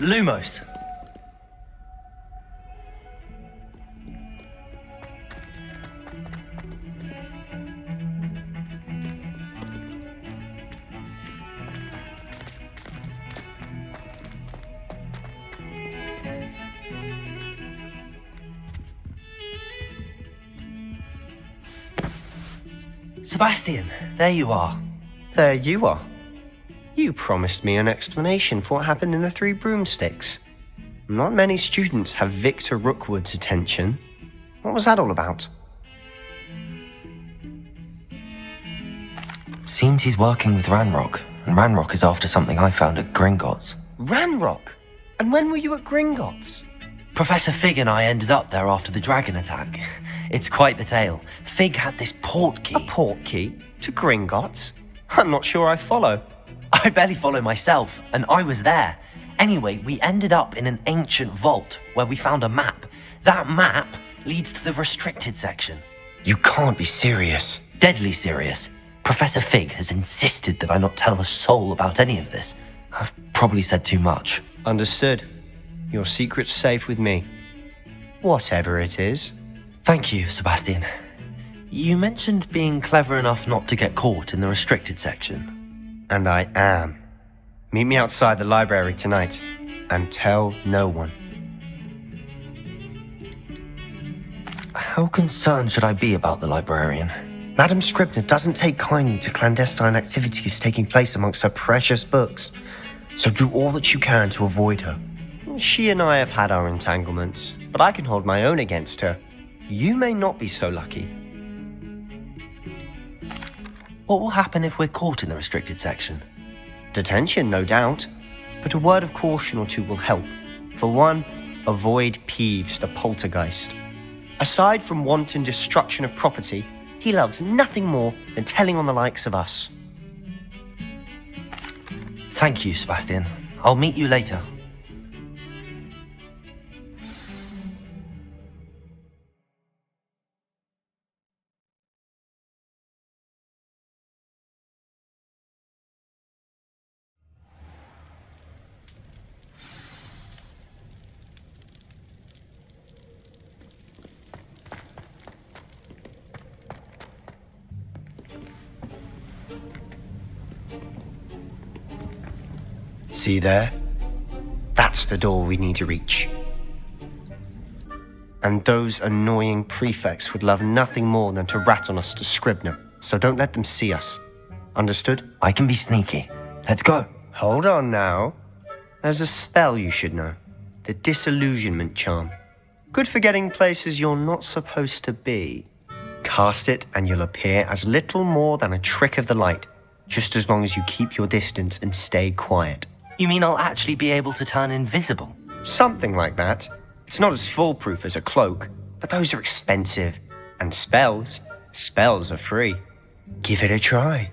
Lumos. Sebastian, there you are. There you are. You promised me an explanation for what happened in the Three Broomsticks. Not many students have Victor Rookwood's attention. What was that all about? Seems he's working with Ranrock, and Ranrock is after something I found at Gringotts. Ranrock? And when were you at Gringotts? Professor Fig and I ended up there after the dragon attack. It's quite the tale. Fig had this portkey. A portkey? To Gringotts? I'm not sure I follow. I barely follow myself, and I was there. Anyway, we ended up in an ancient vault where we found a map. That map leads to the restricted section. You can't be serious. Deadly serious. Professor Fig has insisted that I not tell a soul about any of this. I've probably said too much. Understood. Your secret's safe with me. Whatever it is. Thank you, Sebastian. You mentioned being clever enough not to get caught in the restricted section. And I am. Meet me outside the library tonight, and tell no one. How concerned should I be about the librarian? Madam Scribner doesn't take kindly to clandestine activities taking place amongst her precious books, so do all that you can to avoid her. She and I have had our entanglements, but I can hold my own against her. You may not be so lucky. What will happen if we're caught in the restricted section? Detention, no doubt, but a word of caution or two will help. For one, avoid Peeves the poltergeist. Aside from wanton destruction of property, he loves nothing more than telling on the likes of us. Thank you, Sebastian. I'll meet you later. See there? That's the door we need to reach. And those annoying prefects would love nothing more than to rat on us to Scribner, so don't let them see us. Understood? I can be sneaky. Let's go. Hold on now. There's a spell you should know. The Disillusionment Charm. Good for getting places you're not supposed to be. Cast it and you'll appear as little more than a trick of the light, just as long as you keep your distance and stay quiet. You mean I'll actually be able to turn invisible? Something like that. It's not as foolproof as a cloak, but those are expensive. And spells are free. Give it a try.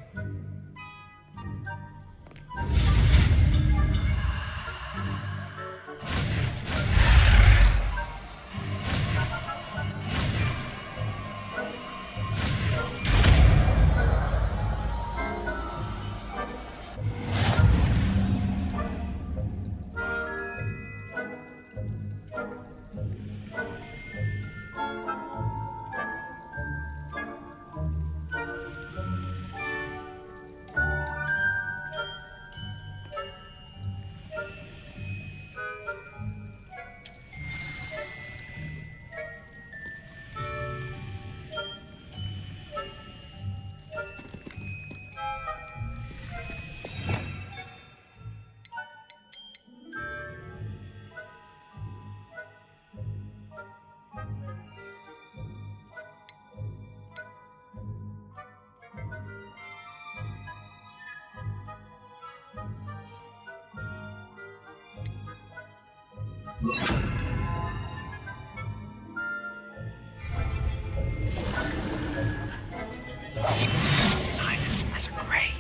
Silent as a grave.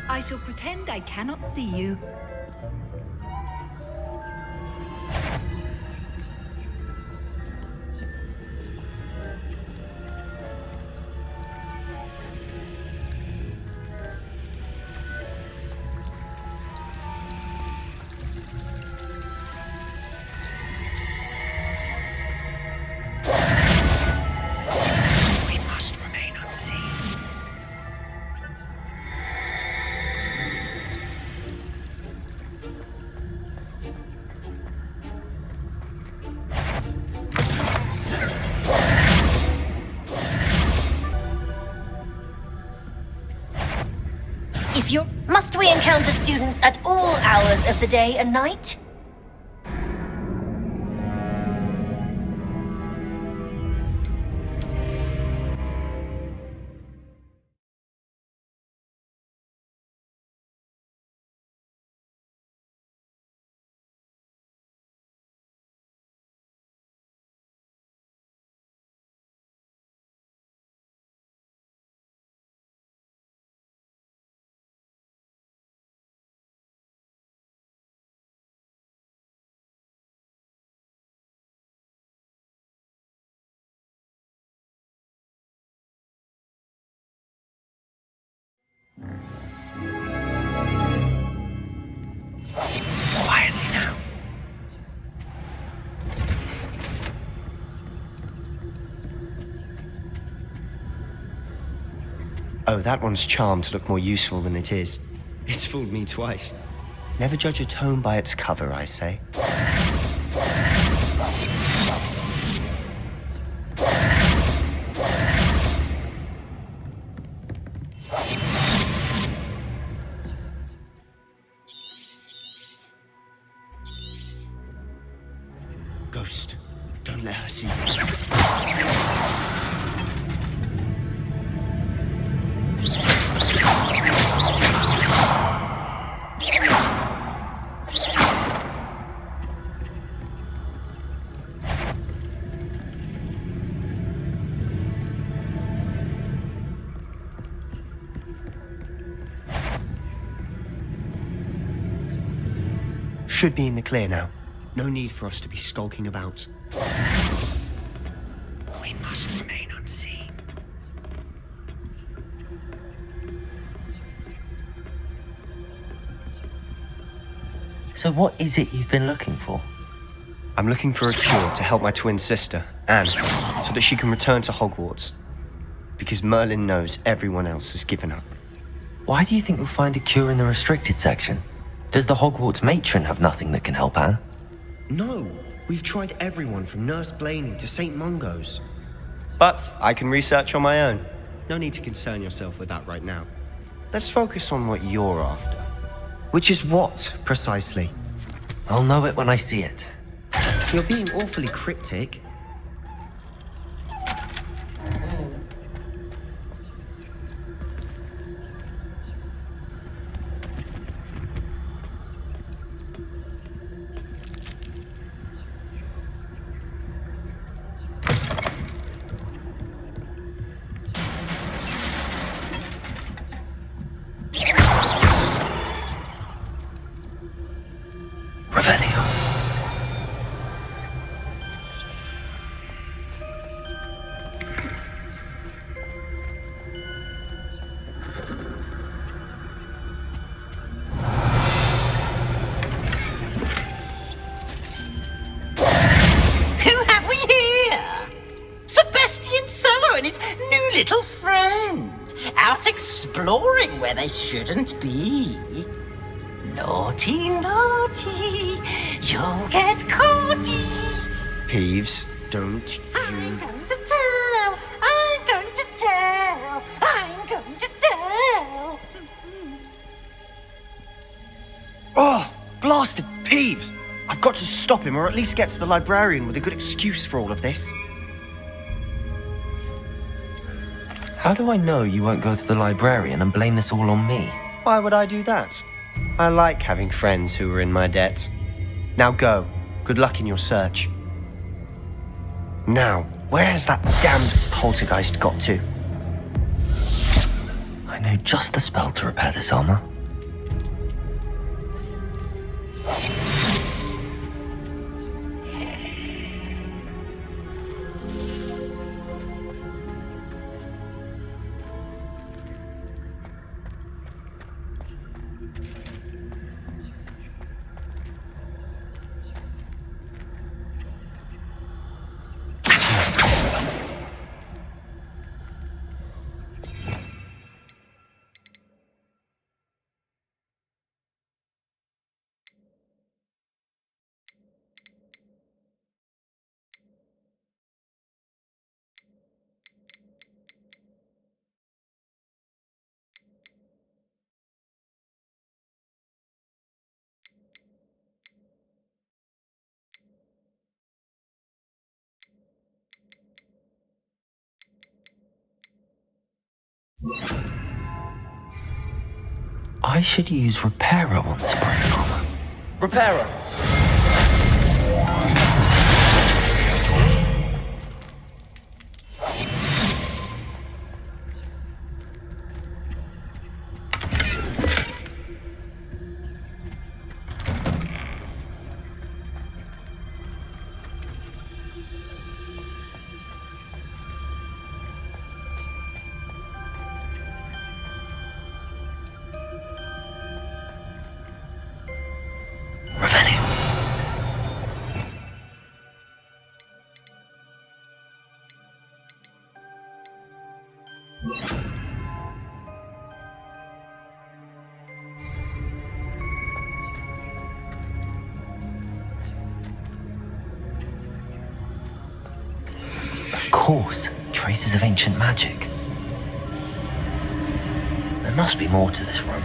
I shall pretend I cannot see you. We must remain unseen. If you're... Must we encounter students at all hours of the day and night? Quietly now. Oh, that one's charmed to look more useful than it is. It's fooled me twice. Never judge a tome by its cover, I say. Ghost, don't let her see you. Should be in the clear now. No need for us to be skulking about. We must remain unseen. So what is it you've been looking for? I'm looking for a cure to help my twin sister, Anne, so that she can return to Hogwarts. Because Merlin knows everyone else has given up. Why do you think you'll find a cure in the restricted section? Does the Hogwarts matron have nothing that can help Anne? No, we've tried everyone from Nurse Blaney to St. Mungo's. But I can research on my own. No need to concern yourself with that right now. Let's focus on what you're after. Which is what, precisely? I'll know it when I see it. You're being awfully cryptic. Revelio. Who have we here? Sebastian Solo and his new little friend, out exploring where they shouldn't be. Naughty, naughty, you'll get caughty. Peeves, don't I'm you... going to tell, I'm going to tell, I'm going to tell. Oh, blasted Peeves! I've got to stop him, or at least get to the librarian with a good excuse for all of this. How do I know you won't go to the librarian and blame this all on me? Why would I do that? I like having friends who are in my debt. Now go. Good luck in your search. Now, where has that damned poltergeist got to? I know just the spell to repair this armor. I should use Reparo on this program. Reparo! Revenue. Of course, traces of ancient magic. There must be more to this room.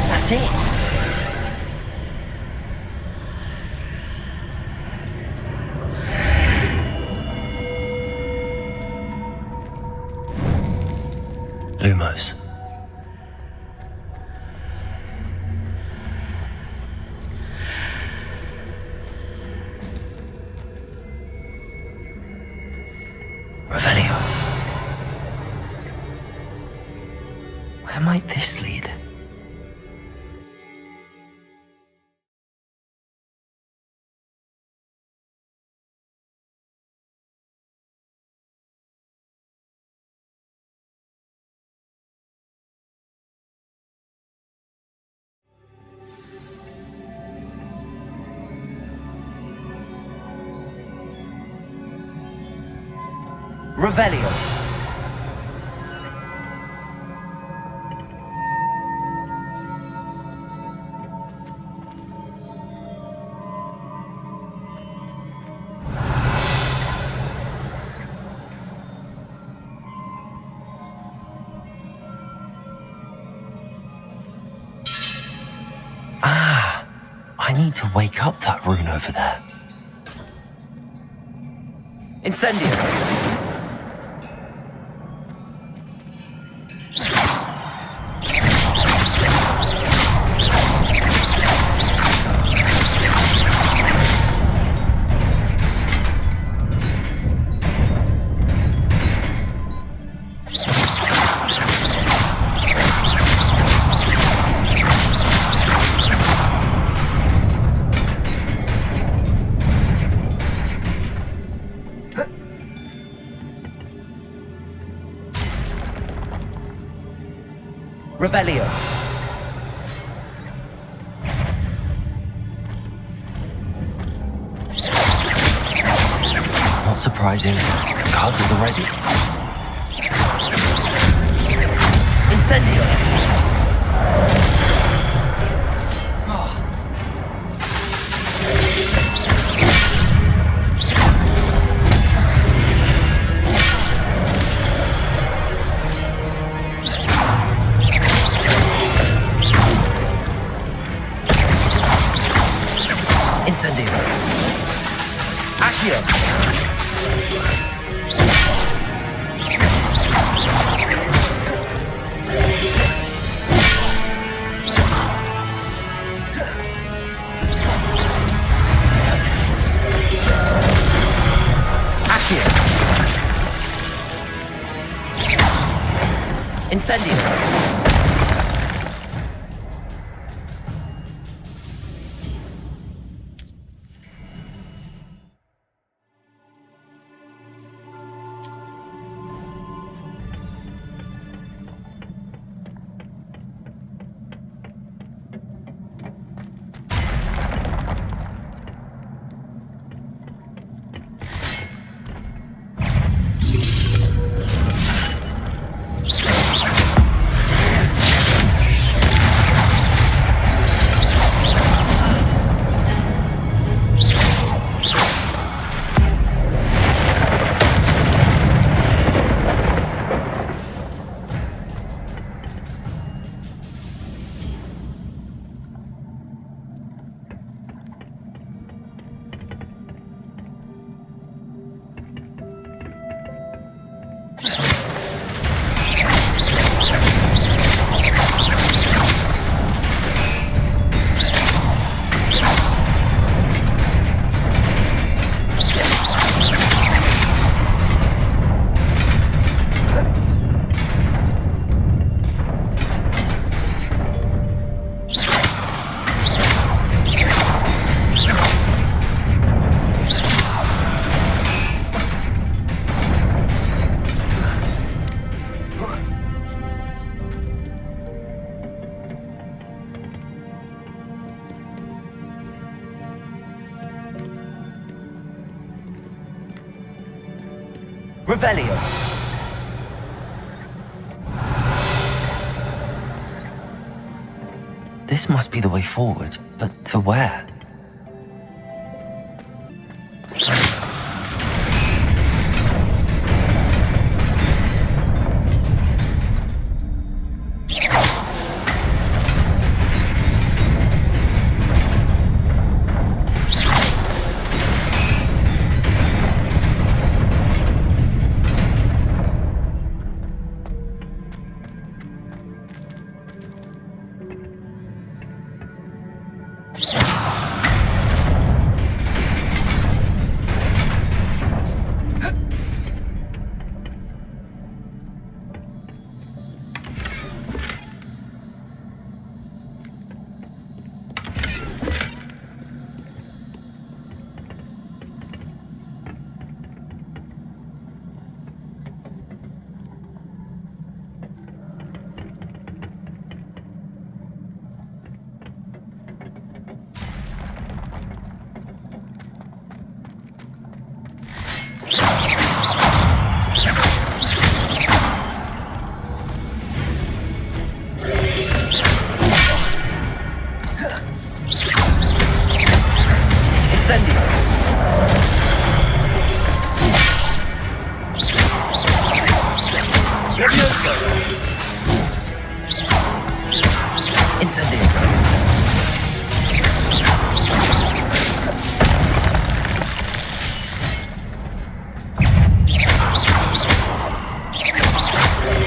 That's it. Lumos. Revelio. Where might this lead? Revelio. Ah, I need to wake up that rune over there. Incendio. Revelio. Not surprising. Cards at the ready. Incendio. Incendio. Accio. Accio. Incendio. Revelio. This must be the way forward, but to where?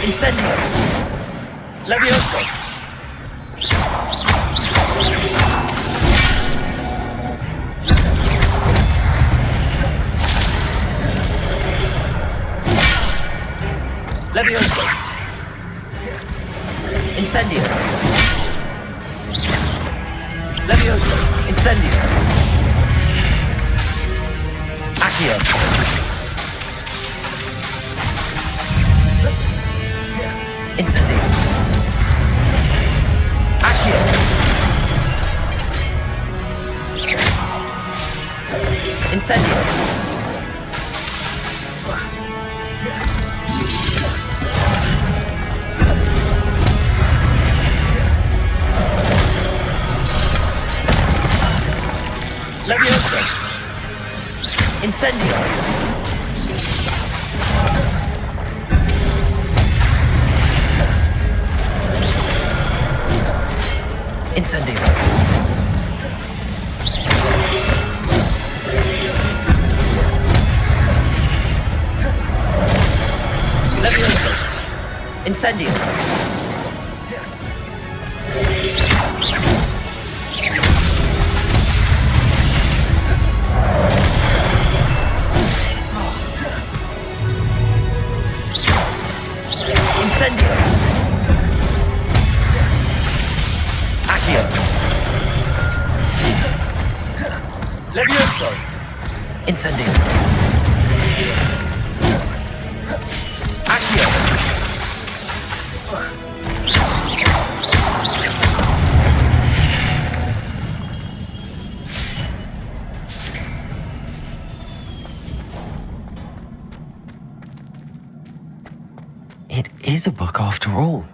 Incendio. Levioso. Levioso. Incendio. Levioso. Incendio. Accio. Incendio. Accio. Incendio. Levioso. Incendio. Incendio. Levioso. Incendio. Incendio. Accio. Levioso. Incendio. Accio. It is a book after all.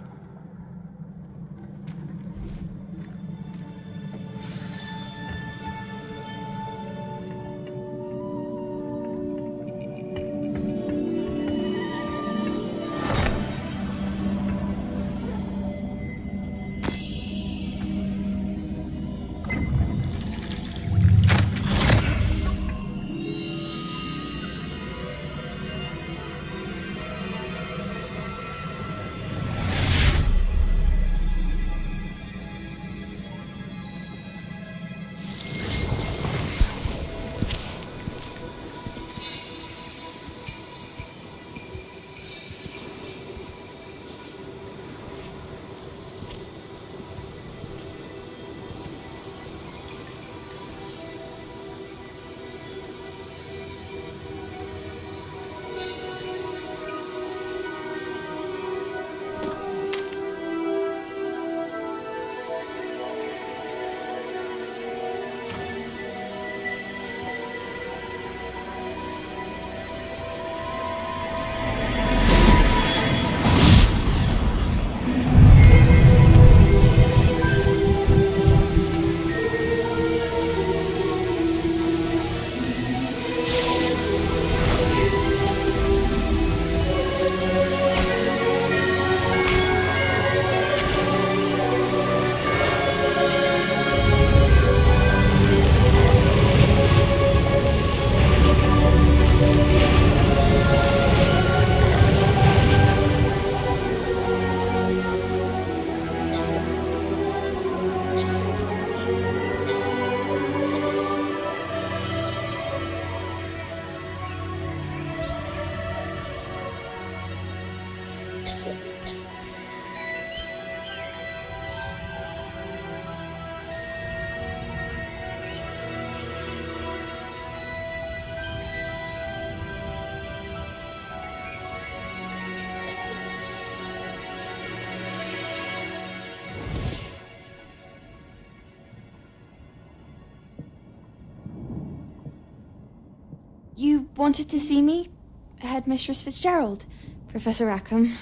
You wanted to see me? Headmistress Fitzgerald, Professor Rackham.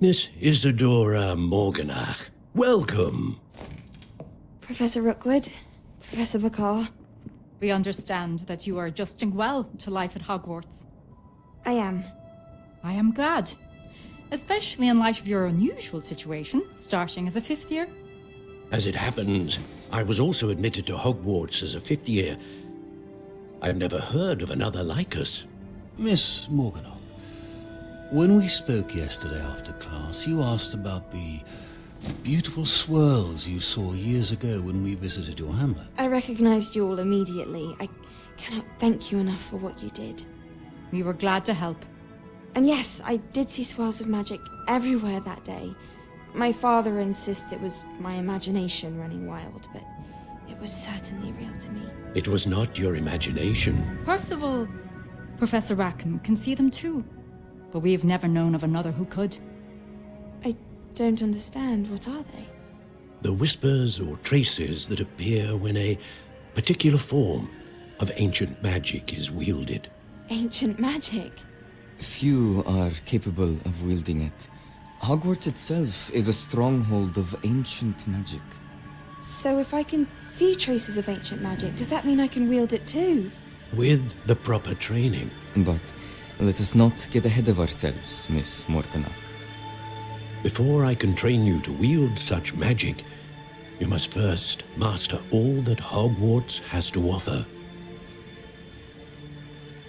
Miss Isadora Morganach, welcome. Professor Rookwood, Professor McCaw. We understand that you are adjusting well to life at Hogwarts. I am. I am glad, especially in light of your unusual situation, starting as a fifth year. As it happens, I was also admitted to Hogwarts as a fifth year. I've never heard of another like us. Miss Morganach, when we spoke yesterday after class, you asked about the beautiful swirls you saw years ago when we visited your hamlet. I recognized you all immediately. I cannot thank you enough for what you did. We were glad to help. And yes, I did see swirls of magic everywhere that day. My father insists it was my imagination running wild, but it was certainly real to me. It was not your imagination. Percival, Professor Rackham can see them too, but we have never known of another who could. I don't understand. What are they? The whispers or traces that appear when a particular form of ancient magic is wielded. Ancient magic? Few are capable of wielding it. Hogwarts itself is a stronghold of ancient magic. So if I can see traces of ancient magic, does that mean I can wield it too? With the proper training. But let us not get ahead of ourselves, Miss Morganach. Before I can train you to wield such magic, you must first master all that Hogwarts has to offer.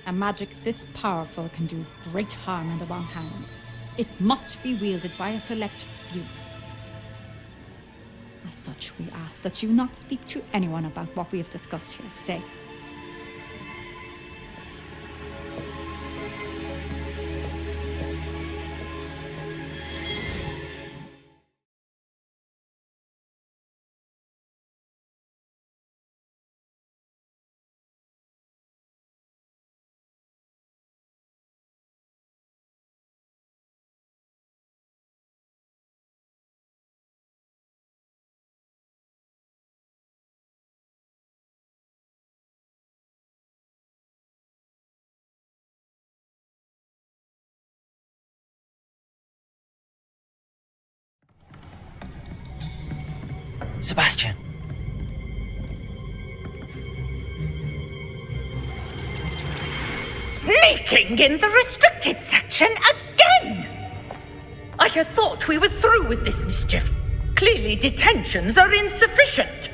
A magic this powerful can do great harm in the wrong hands. It must be wielded by a select few. As such, we ask that you not speak to anyone about what we have discussed here today. Sebastian. Sneaking in the restricted section again! I had thought we were through with this mischief. Clearly detentions are insufficient.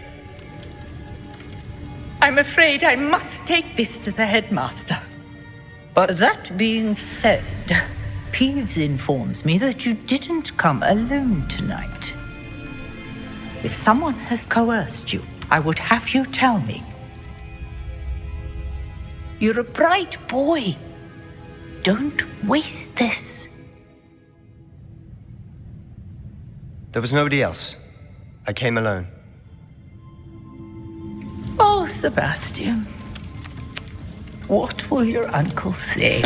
I'm afraid I must take this to the headmaster. But That being said, Peeves informs me that you didn't come alone tonight. If someone has coerced you, I would have you tell me. You're a bright boy. Don't waste this. There was nobody else. I came alone. Oh, Sebastian. What will your uncle say?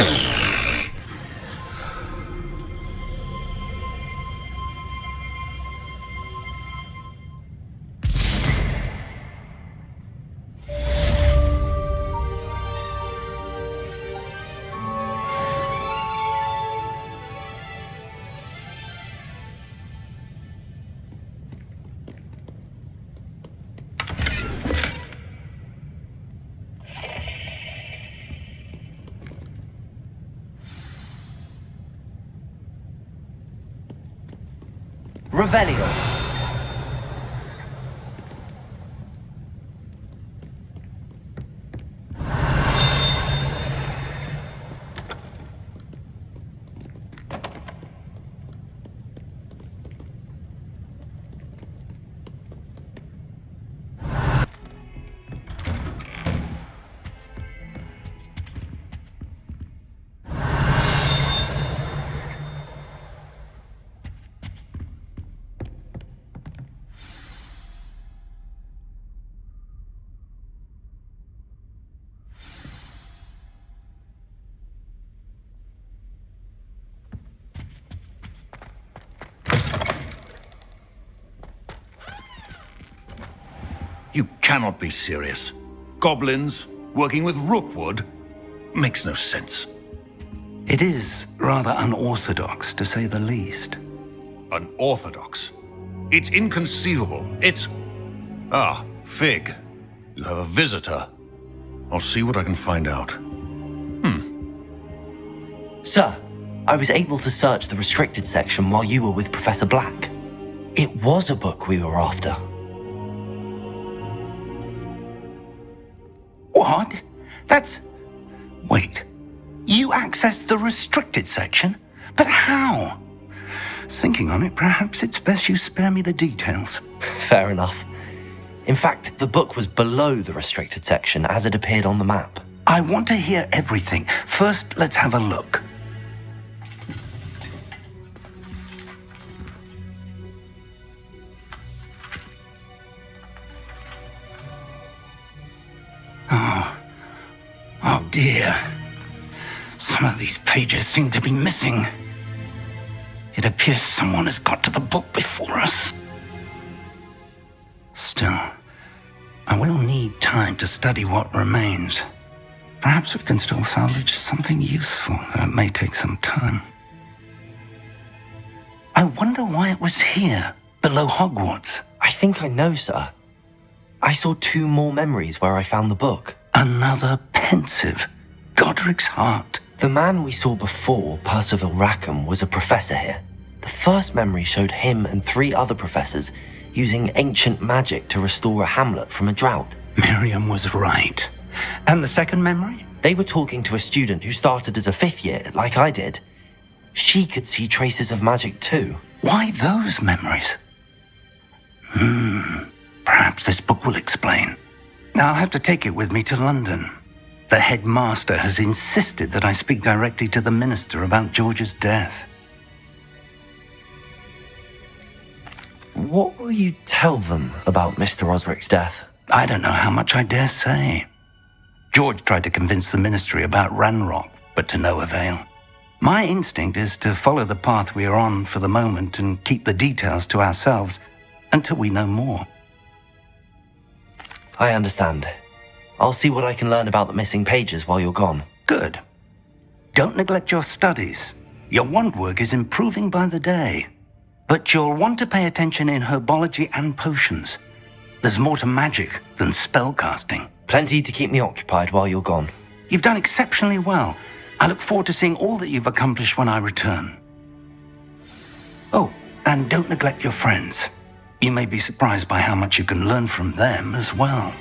Revelio. You cannot be serious. Goblins working with Rookwood? makes no sense. It is rather unorthodox, to say the least. Unorthodox? It's inconceivable. It's... Ah, Fig. You have a visitor. I'll see what I can find out. Sir, I was able to search the restricted section while you were with Professor Black. It was a book we were after. What? That's... Wait. You accessed the restricted section? But how? Thinking on it, perhaps it's best you spare me the details. Fair enough. In fact, the book was below the restricted section as it appeared on the map. I want to hear everything. First, let's have a look. Oh dear. Some of these pages seem to be missing. It appears someone has got to the book before us. Still, I will need time to study what remains. Perhaps we can still salvage something useful, though it may take some time. I wonder why it was here, below Hogwarts. I think I know, sir. I saw 2 more memories where I found the book. Another pensive. Godric's heart. The man we saw before, Percival Rackham, was a professor here. The first memory showed him and 3 other professors using ancient magic to restore a hamlet from a drought. Miriam was right. And the second memory? They were talking to a student who started as a 5th year, like I did. She could see traces of magic too. Why those memories? Perhaps this book will explain. I'll have to take it with me to London. The headmaster has insisted that I speak directly to the minister about George's death. What will you tell them about Mr. Osric's death? I don't know how much I dare say. George tried to convince the ministry about Ranrock, but to no avail. My instinct is to follow the path we are on for the moment and keep the details to ourselves until we know more. I understand. I'll see what I can learn about the missing pages while you're gone. Good. Don't neglect your studies. Your wand work is improving by the day. But you'll want to pay attention in herbology and potions. There's more to magic than spellcasting. Plenty to keep me occupied while you're gone. You've done exceptionally well. I look forward to seeing all that you've accomplished when I return. Oh, and don't neglect your friends. You may be surprised by how much you can learn from them as well.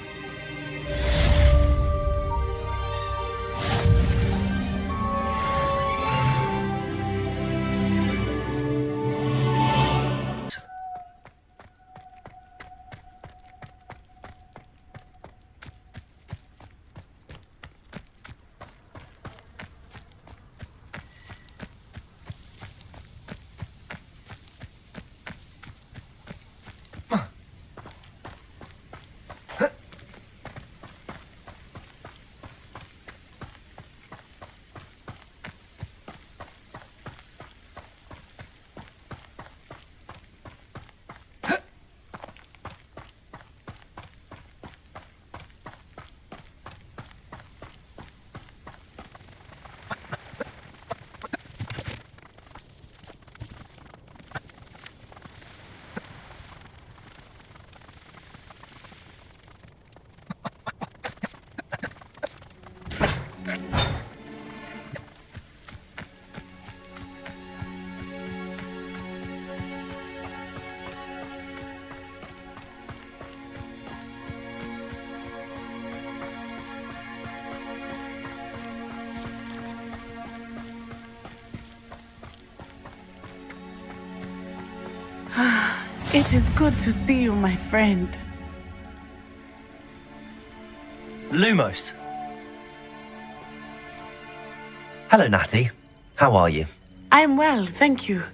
It is good to see you, my friend. Lumos. Hello, Natty. How are you? I'm well, thank you.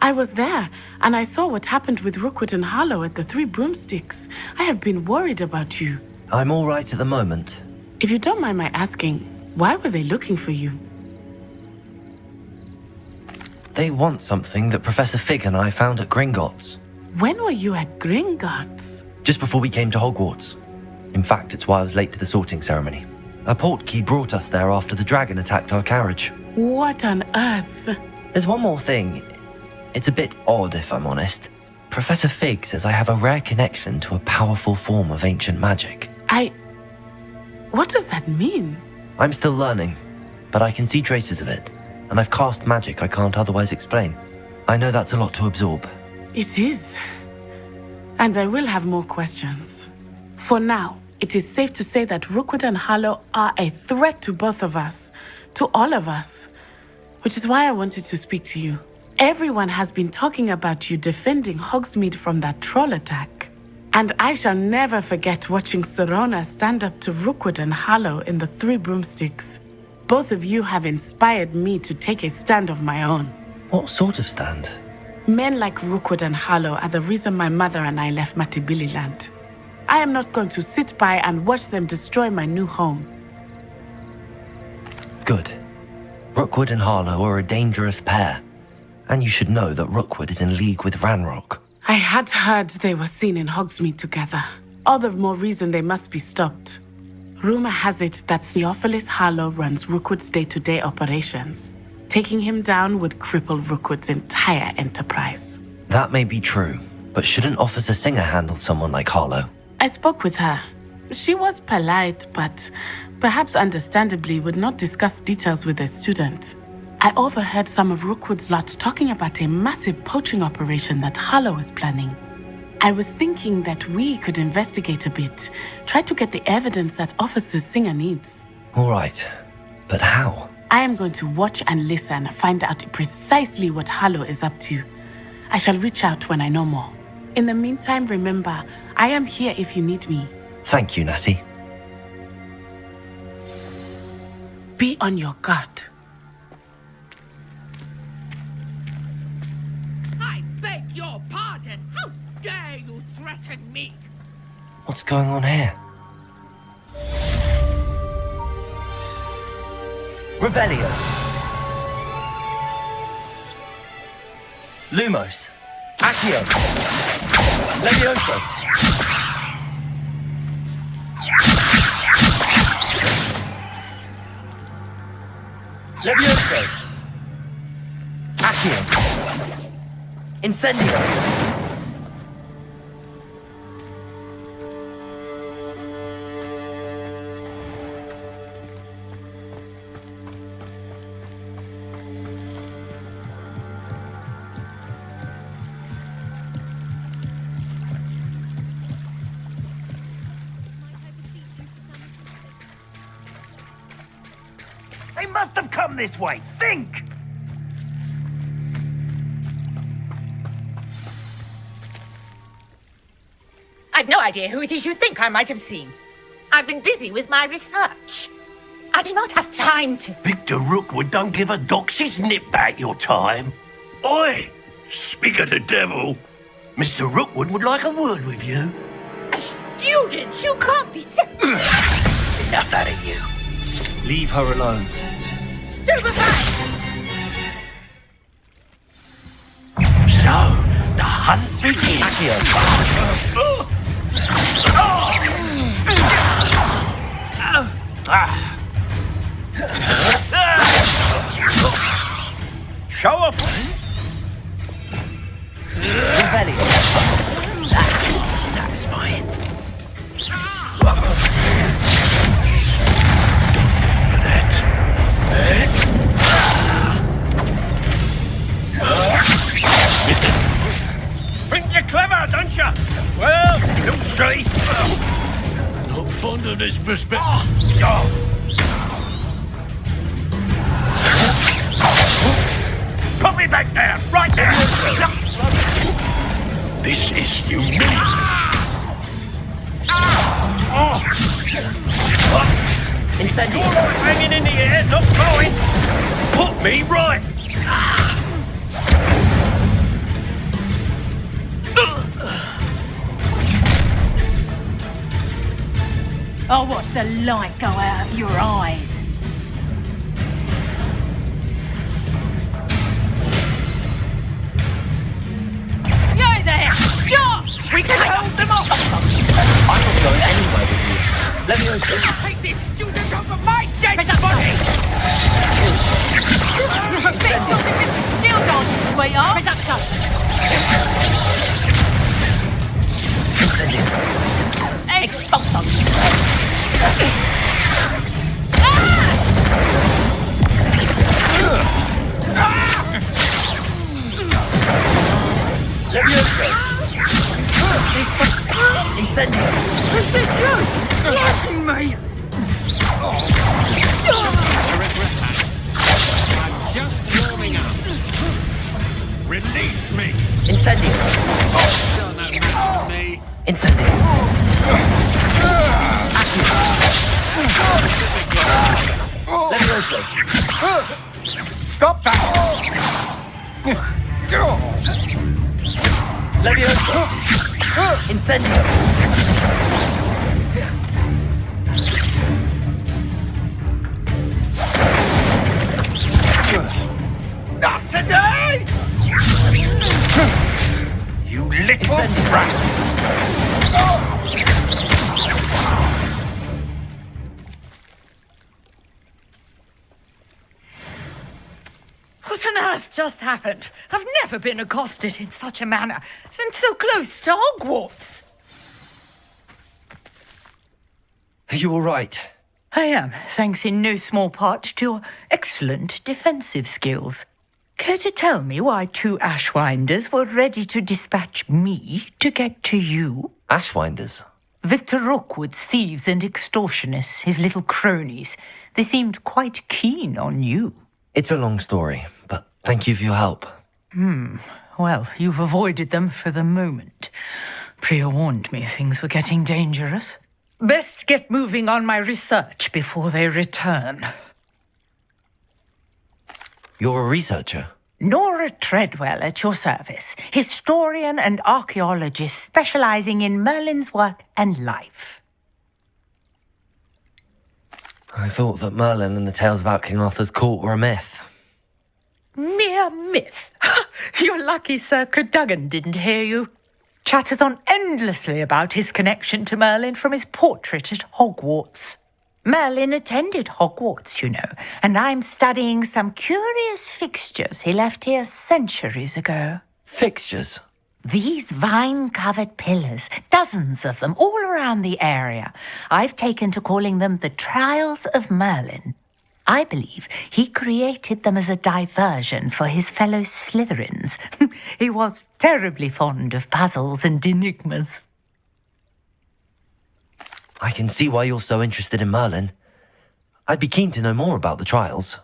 I was there, and I saw what happened with Rookwood and Harlow at the Three Broomsticks. I have been worried about you. I'm all right at the moment. If you don't mind my asking, why were they looking for you? They want something that Professor Fig and I found at Gringotts. When were you at Gringotts? Just before we came to Hogwarts. In fact, it's why I was late to the sorting ceremony. A portkey brought us there after the dragon attacked our carriage. What on earth? There's one more thing. It's a bit odd, if I'm honest. Professor Fig says I have a rare connection to a powerful form of ancient magic. What does that mean? I'm still learning, but I can see traces of it, and I've cast magic I can't otherwise explain. I know that's a lot to absorb. It is. And I will have more questions. For now, it is safe to say that Rookwood and Harlow are a threat to both of us, to all of us, which is why I wanted to speak to you. Everyone has been talking about you defending Hogsmeade from that troll attack. And I shall never forget watching Sorona stand up to Rookwood and Harlow in the Three Broomsticks. Both of you have inspired me to take a stand of my own. What sort of stand? Men like Rookwood and Harlow are the reason my mother and I left Matibili Land. I am not going to sit by and watch them destroy my new home. Good. Rookwood and Harlow are a dangerous pair. And you should know that Rookwood is in league with Ranrock. I had heard they were seen in Hogsmeade together. All the more reason they must be stopped. Rumor has it that Theophilus Harlow runs Rookwood's day-to-day operations. Taking him down would cripple Rookwood's entire enterprise. That may be true, but shouldn't Officer Singer handle someone like Harlow? I spoke with her. She was polite, but perhaps understandably would not discuss details with a student. I overheard some of Rookwood's lot talking about a massive poaching operation that Harlow is planning. I was thinking that we could investigate a bit, try to get the evidence that Officer Singer needs. All right, but how? I am going to watch and listen, find out precisely what Harlow is up to. I shall reach out when I know more. In the meantime, remember, I am here if you need me. Thank you, Natty. Be on your guard. I beg your pardon. How dare you threaten me? What's going on here? Revelio. Lumos. Accio. Levioso. Levioso. Accio. Incendio. They must have come this way. Think! I've no idea who it is you think I might have seen. I've been busy with my research. I do not have time to... Victor Rookwood don't give a doxy's nip back your time. Oi! Speak of the devil. Mr. Rookwood would like a word with you. A student? You can't be so... Enough out of you. Leave her alone. Stupefy! So, the hunt begins. Show off. Satisfying. Think you're clever, don't you? Well, you'll see. Not fond of this perspective. Put me back there, right there. This is unique. Incendio. All right, hanging in the air, not going. Put me right. I'll watch the light go out of your eyes. You there! Stop! We can hold them off! I'm not going anywhere with you. Let me know. Take this student off of Body! Nails on, sweetheart. Incendio. Expulsion. Levioso. Incendio. Is this you? Slashing me! I'm just warming up. Release me! Incendio. Don't know much for me. Incendio. Levioso. Stop that! Levioso. Incendio. Not today! You little brat! What on earth just happened? I've never been accosted in such a manner, and so close to Hogwarts. Are you all right? I am, thanks in no small part to your excellent defensive skills. Care to tell me why two Ashwinders were ready to dispatch me to get to you? Ashwinders? Victor Rookwood's thieves and extortionists, his little cronies. They seemed quite keen on you. It's a long story, but thank you for your help. Well, you've avoided them for the moment. Priya warned me things were getting dangerous. Best get moving on my research before they return. You're a researcher? Nora Treadwell at your service, historian and archaeologist specializing in Merlin's work and life. I thought that Merlin and the tales about King Arthur's court were a myth. Mere myth. You're lucky Sir Cadogan didn't hear you. Chatters on endlessly about his connection to Merlin from his portrait at Hogwarts. Merlin attended Hogwarts, you know, and I'm studying some curious fixtures he left here centuries ago. Fixtures? These vine-covered pillars, dozens of them all around the area. I've taken to calling them the Trials of Merlin. I believe he created them as a diversion for his fellow Slytherins. He was terribly fond of puzzles and enigmas. I can see why you're so interested in Merlin. I'd be keen to know more about the trials.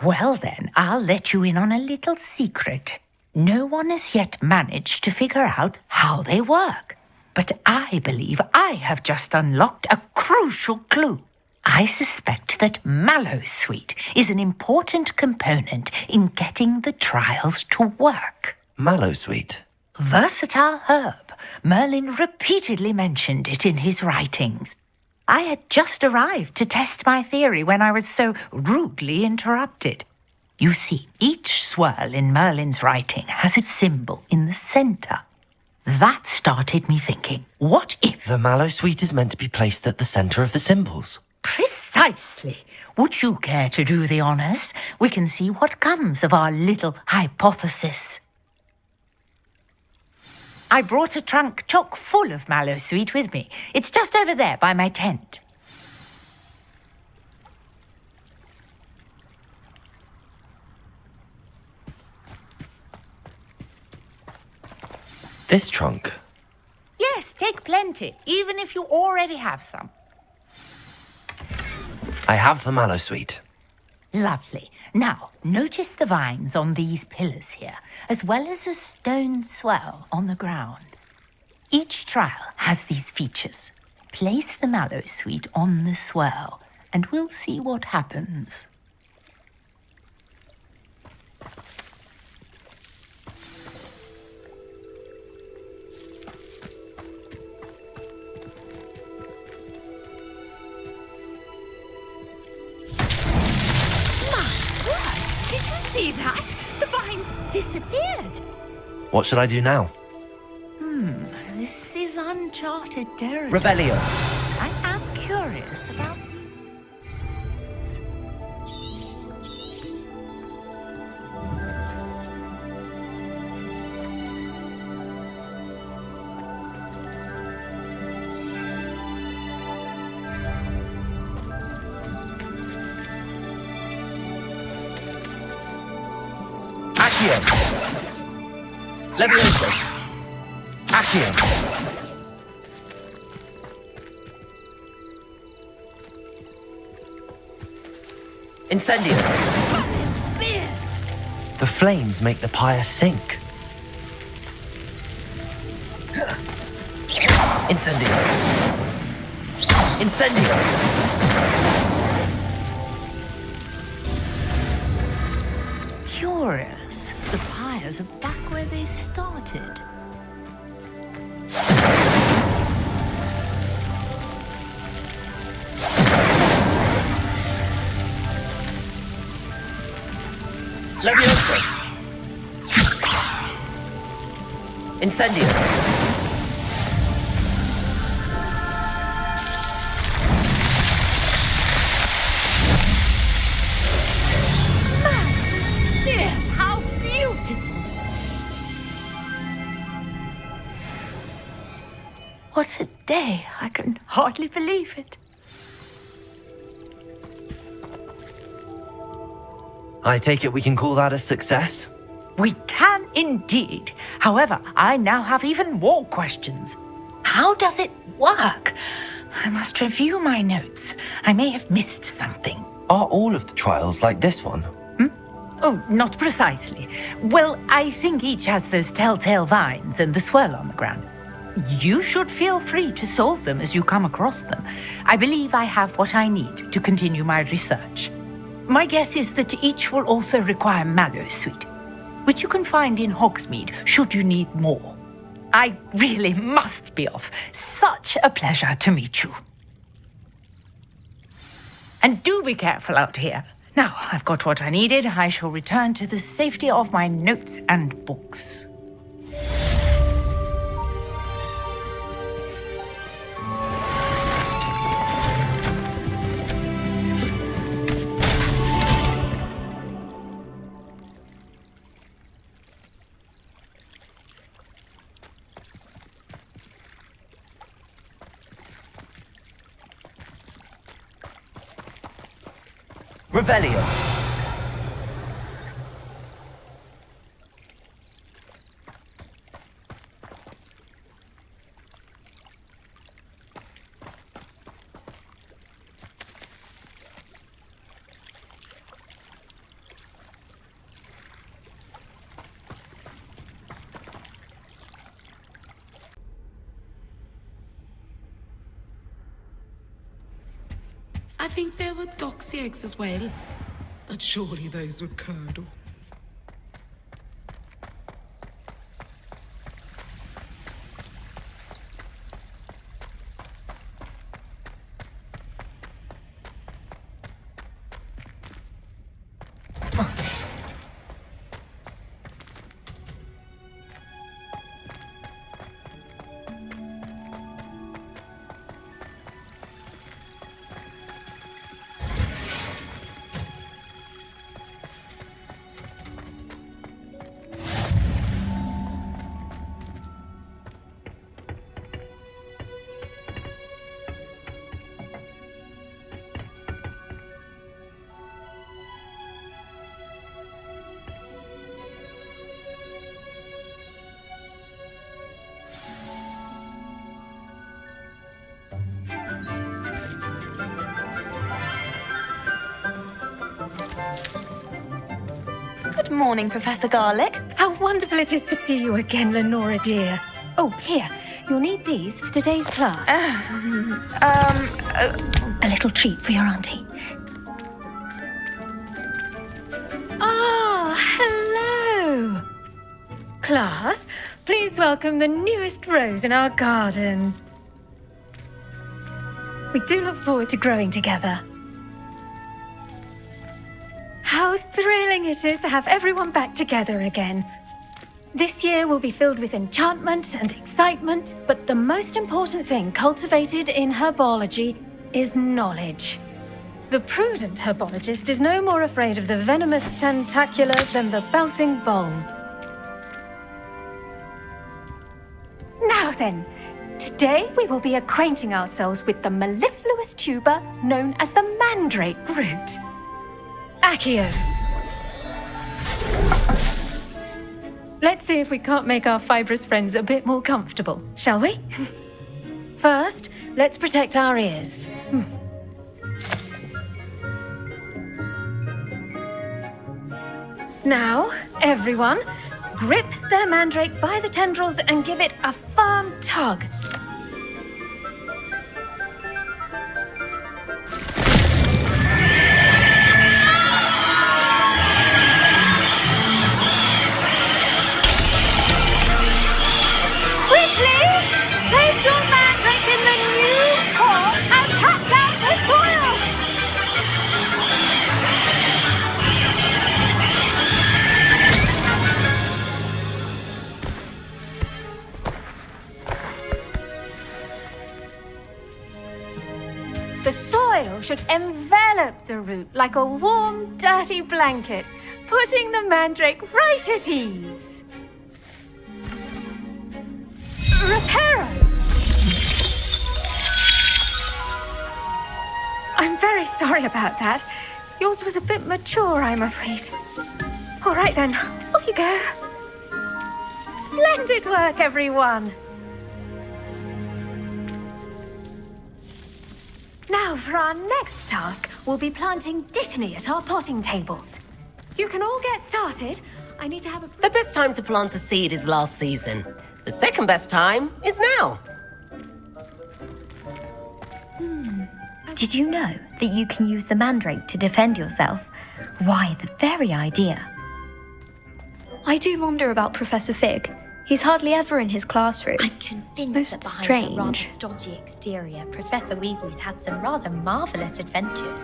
Well then, I'll let you in on a little secret. No one has yet managed to figure out how they work. But I believe I have just unlocked a crucial clue. I suspect that Mallowsweet is an important component in getting the trials to work. Mallowsweet? Versatile herb. Merlin repeatedly mentioned it in his writings. I had just arrived to test my theory when I was so rudely interrupted. You see, each swirl in Merlin's writing has a symbol in the center. That started me thinking, what if... The Mallowsweet is meant to be placed at the center of the symbols. Precisely. Would you care to do the honors? We can see what comes of our little hypothesis. I brought a trunk chock full of Mallowsweet with me. It's just over there by my tent. This trunk? Yes, take plenty, even if you already have some. I have the Mallowsweet. Lovely. Now, notice the vines on these pillars here, as well as a stone swell on the ground. Each trial has these features. Place the Mallowsweet on the swell, and we'll see what happens. See that? The vines disappeared. What should I do now? This is uncharted territory. Revelio. I am curious about these. Accio. Levioso. Accio. Incendio. The flames make the pyre sink. Incendio. Incendio. Curious. The pyres are back where they started. Levioso. Incendio. Yes, how beautiful! What a day! I can hardly believe it. I take it we can call that a success? We can indeed. However, I now have even more questions. How does it work? I must review my notes. I may have missed something. Are all of the trials like this one? Oh, not precisely. Well, I think each has those telltale vines and the swirl on the ground. You should feel free to solve them as you come across them. I believe I have what I need to continue my research. My guess is that each will also require mallow sweet, which you can find in Hogsmeade should you need more. I really must be off. Such a pleasure to meet you. And do be careful out here. Now, I've got what I needed. I shall return to the safety of my notes and books. Revelio. I think there were doxy eggs as well, but surely those were curdle. Good morning, Professor Garlick. How wonderful it is to see you again, Lenora dear. Oh, here. You'll need these for today's class. A little treat for your auntie. Ah, hello. Class, please welcome the newest rose in our garden. We do look forward to growing together. How thrilling it is to have everyone back together again. This year will be filled with enchantment and excitement, but the most important thing cultivated in herbology is knowledge. The prudent herbologist is no more afraid of the venomous tentacula than the bouncing bulb. Now then, today we will be acquainting ourselves with the mellifluous tuber known as the mandrake root. Accio. Let's see if we can't make our fibrous friends a bit more comfortable, shall we? First, let's protect our ears. Now, everyone, grip their mandrake by the tendrils and give it a firm tug. Quickly, place your mandrake in the new core and cut out the soil. The soil should envelop the root like a warm, dirty blanket, putting the mandrake right at ease. Reparo! I'm very sorry about that. Yours was a bit mature, I'm afraid. All right then, off you go. Splendid work, everyone. Now, for our next task, we'll be planting dittany at our potting tables. You can all get started. I need to have a... The best time to plant a seed is last season. The second best time is now. Did you know that you can use the mandrake to defend yourself? Why, the very idea. I do wonder about Professor Fig. He's hardly ever in his classroom. I'm convinced that behind strange. the rather stodgy exterior, Professor Weasley's had some rather marvellous adventures.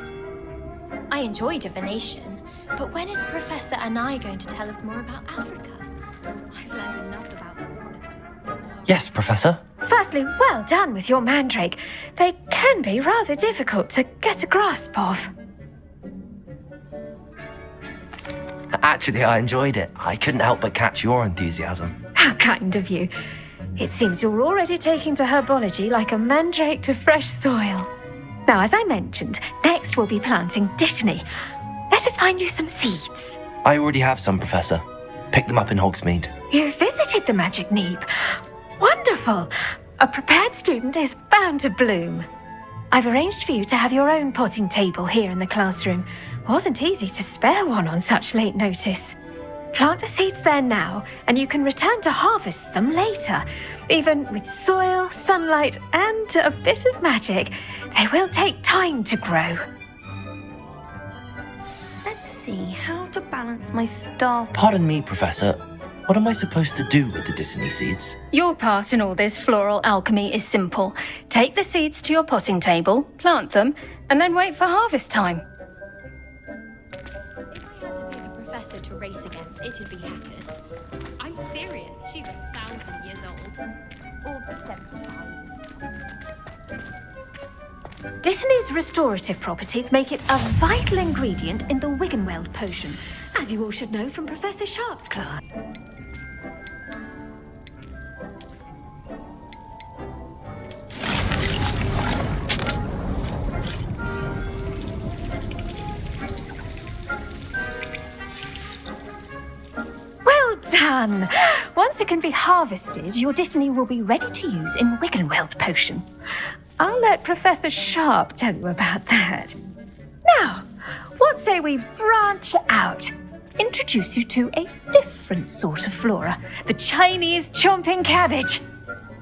I enjoy divination, but when is Professor Anai going to tell us more about Africa? I've learned enough about the ornithopters. Yes, Professor. Firstly, well done with your mandrake. They can be rather difficult to get a grasp of. Actually, I enjoyed it. I couldn't help but catch your enthusiasm. How kind of you. It seems you're already taking to herbology like a mandrake to fresh soil. Now, as I mentioned, next we'll be planting dittany. Let us find you some seeds. I already have some, Professor. Picked them up in Hogsmeade. You visited the Magic Neep. Wonderful. A prepared student is bound to bloom. I've arranged for you to have your own potting table here in the classroom. Wasn't easy to spare one on such late notice. Plant the seeds there now, and you can return to harvest them later. Even with soil, sunlight, and a bit of magic, they will take time to grow. Let's see how to balance my staff. Pardon me, Professor. What am I supposed to do with the dittany seeds? Your part in all this floral alchemy is simple. Take the seeds to your potting table, plant them, and then wait for harvest time. Professor to race against, it'd be Hackett. I'm serious, she's 1,000 years old. Or 75. Dittany's restorative properties make it a vital ingredient in the Wiggenweld potion, as you all should know from Professor Sharp's class. Done! Once it can be harvested, your dittany will be ready to use in Wiggenweld potion. I'll let Professor Sharp tell you about that. Now, what say we branch out? Introduce you to a different sort of flora, the Chinese chomping cabbage.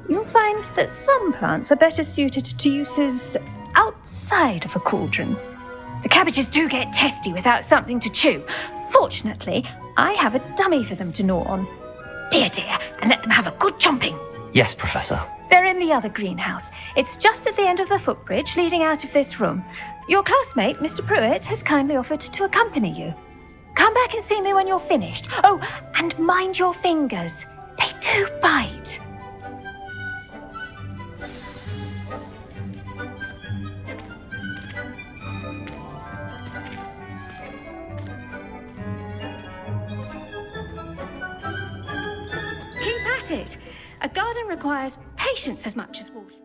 You'll find that some plants are better suited to uses outside of a cauldron. The cabbages do get testy without something to chew. Fortunately, I have a dummy for them to gnaw on. Be a dear and let them have a good chomping. Yes, Professor. They're in the other greenhouse. It's just at the end of the footbridge leading out of this room. Your classmate, Mr. Pruitt, has kindly offered to accompany you. Come back and see me when you're finished. Oh, and mind your fingers. They do bite. Keep at it. A garden requires patience as much as water.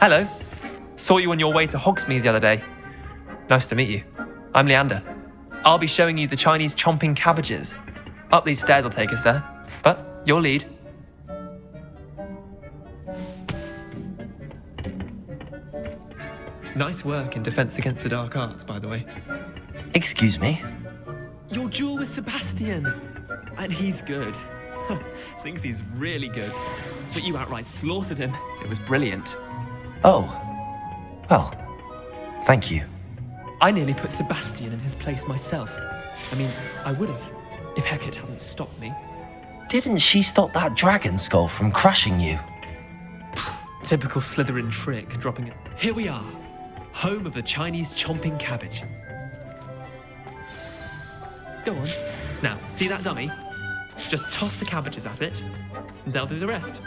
Hello. Saw you on your way to Hogsmeade the other day. Nice to meet you. I'm Leander. I'll be showing you the Chinese chomping cabbages. Up these stairs will take us there. But your lead. Nice work in Defense Against the Dark Arts, by the way. Excuse me? Your duel with Sebastian. And he's good. Thinks he's really good. But you outright slaughtered him. It was brilliant. Oh. Well, thank you. I nearly put Sebastian in his place myself. I mean, I would have, if Hecate hadn't stopped me. Didn't she stop that dragon skull from crushing you? Typical Slytherin trick, dropping it. Here we are, home of the Chinese chomping cabbage. Go on. Now, see that dummy? Just toss the cabbages at it, and they'll do the rest.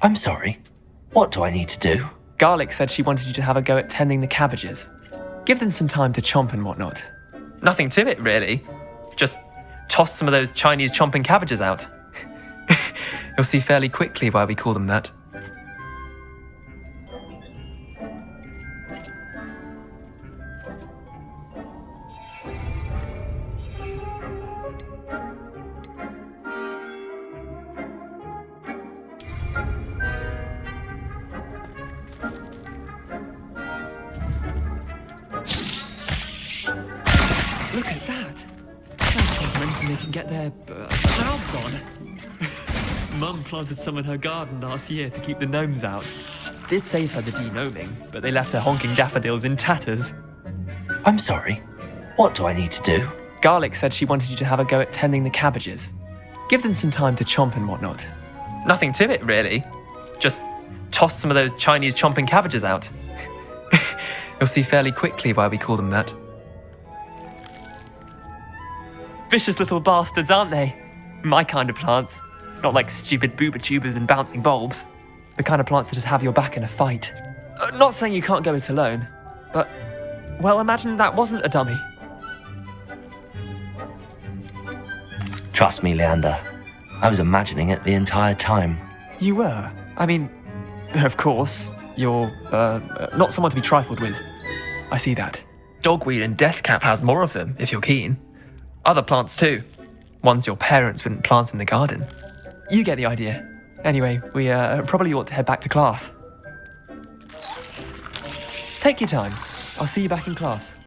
I'm sorry. What do I need to do? Garlic said she wanted you to have a go at tending the cabbages. Give them some time to chomp and whatnot. Nothing to it, really. Just toss some of those Chinese chomping cabbages out. You'll see fairly quickly why we call them that. Look at that! They'll chomp anything they can get their mouths on. Mum planted some in her garden last year to keep the gnomes out. Did save her the de-gnoming, but they left her honking daffodils in tatters. I'm sorry. What do I need to do? Garlic said she wanted you to have a go at tending the cabbages. Give them some time to chomp and whatnot. Nothing to it, really. Just toss some of those Chinese chomping cabbages out. You'll see fairly quickly why we call them that. Vicious little bastards, aren't they? My kind of plants. Not like stupid booba tubers and bouncing bulbs. The kind of plants that just have your back in a fight. Not saying you can't go it alone, but, well, imagine that wasn't a dummy. Trust me, Leander. I was imagining it the entire time. You were? I mean, of course, you're, not someone to be trifled with. I see that. Dogweed and deathcap has more of them, if you're keen. Other plants too. Ones your parents wouldn't plant in the garden. You get the idea. Anyway, we probably ought to head back to class. Take your time. I'll see you back in class.